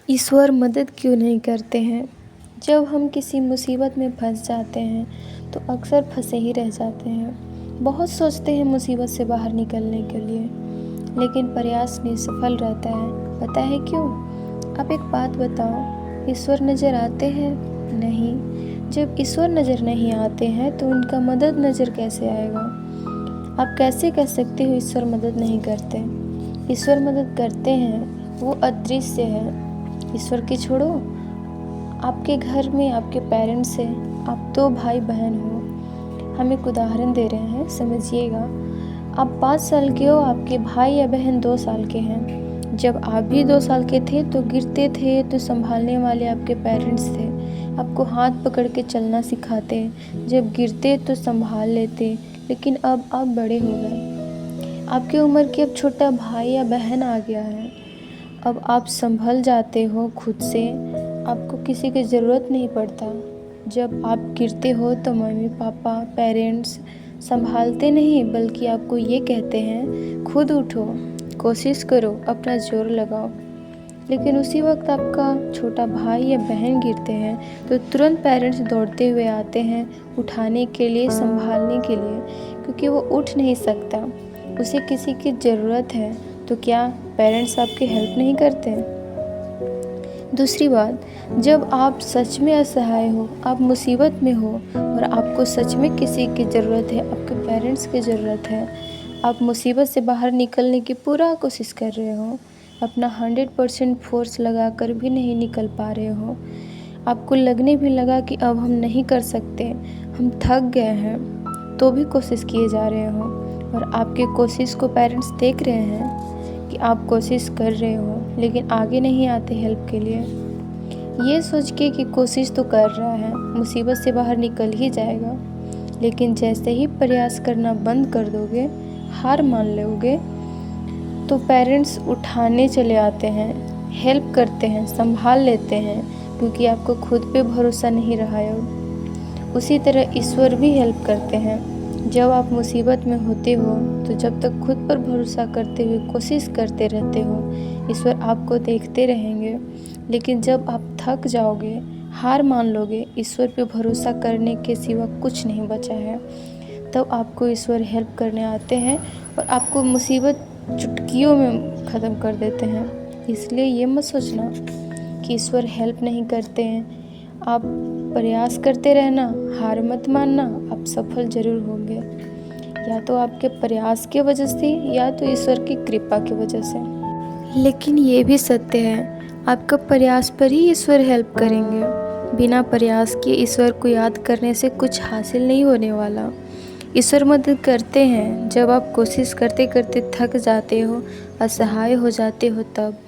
ईश्वर मदद क्यों नहीं करते हैं? जब हम किसी मुसीबत में फंस जाते हैं तो अक्सर फंसे ही रह जाते हैं। बहुत सोचते हैं मुसीबत से बाहर निकलने के लिए, लेकिन प्रयास निष्फल रहता है। पता है क्यों? आप एक बात बताओ, ईश्वर नज़र आते हैं? नहीं। जब ईश्वर नज़र नहीं आते हैं तो उनका मदद नज़र कैसे आएगा? आप कैसे कह सकते हो ईश्वर मदद नहीं करते? ईश्वर मदद करते हैं, वो अदृश्य है। ईश्वर की छोड़ो, आपके घर में आपके पेरेंट्स हैं, आप 2 भाई बहन हो। हम एक उदाहरण दे रहे हैं, समझिएगा। आप 5 साल के हो, आपके भाई या बहन 2 साल के हैं। जब आप भी 2 साल के थे तो गिरते थे तो संभालने वाले आपके पेरेंट्स थे, आपको हाथ पकड़ के चलना सिखाते, जब गिरते तो संभाल लेते। लेकिन अब आप बड़े हो गए, आपकी उम्र के अब छोटा भाई या बहन आ गया है। अब आप संभल जाते हो खुद से, आपको किसी की ज़रूरत नहीं पड़ता। जब आप गिरते हो तो मम्मी पापा पेरेंट्स संभालते नहीं, बल्कि आपको ये कहते हैं खुद उठो, कोशिश करो, अपना जोर लगाओ। लेकिन उसी वक्त आपका छोटा भाई या बहन गिरते हैं तो तुरंत पेरेंट्स दौड़ते हुए आते हैं उठाने के लिए, संभालने के लिए, क्योंकि वो उठ नहीं सकता, उसे किसी की ज़रूरत है। तो क्या पेरेंट्स आपकी हेल्प नहीं करते? दूसरी बात, जब आप सच में असहाय हो, आप मुसीबत में हो और आपको सच में किसी की ज़रूरत है, आपके पेरेंट्स की ज़रूरत है, आप मुसीबत से बाहर निकलने की पूरा कोशिश कर रहे हो, अपना 100% फोर्स लगा कर भी नहीं निकल पा रहे हो, आपको लगने भी लगा कि अब हम नहीं कर सकते, हम थक गए हैं, तो भी कोशिश किए जा रहे हो और आपके कोशिश को पेरेंट्स देख रहे हैं कि आप कोशिश कर रहे हो, लेकिन आगे नहीं आते हेल्प के लिए। ये सोच के कि कोशिश तो कर रहा है, मुसीबत से बाहर निकल ही जाएगा, लेकिन जैसे ही प्रयास करना बंद कर दोगे, हार मान लोगे, तो पेरेंट्स उठाने चले आते हैं, हेल्प करते हैं, संभाल लेते हैं, क्योंकि आपको खुद पे भरोसा नहीं रहा है। उसी तरह ईश्वर भी हेल्प करते हैं। जब आप मुसीबत में होते हो तो जब तक खुद पर भरोसा करते हुए कोशिश करते रहते हो, ईश्वर आपको देखते रहेंगे। लेकिन जब आप थक जाओगे, हार मान लोगे, ईश्वर पे भरोसा करने के सिवा कुछ नहीं बचा है, तब आपको ईश्वर हेल्प करने आते हैं और आपको मुसीबत चुटकियों में ख़त्म कर देते हैं। इसलिए ये मत सोचना कि ईश्वर हेल्प नहीं करते हैं। आप प्रयास करते रहना, हार मत मानना, आप सफल ज़रूर होंगे, या तो आपके प्रयास की वजह से या तो ईश्वर की कृपा की वजह से। लेकिन ये भी सत्य है, आपका प्रयास पर ही ईश्वर हेल्प करेंगे। बिना प्रयास के ईश्वर को याद करने से कुछ हासिल नहीं होने वाला। ईश्वर मदद करते हैं जब आप कोशिश करते करते थक जाते हो, असहाय हो जाते हो तब।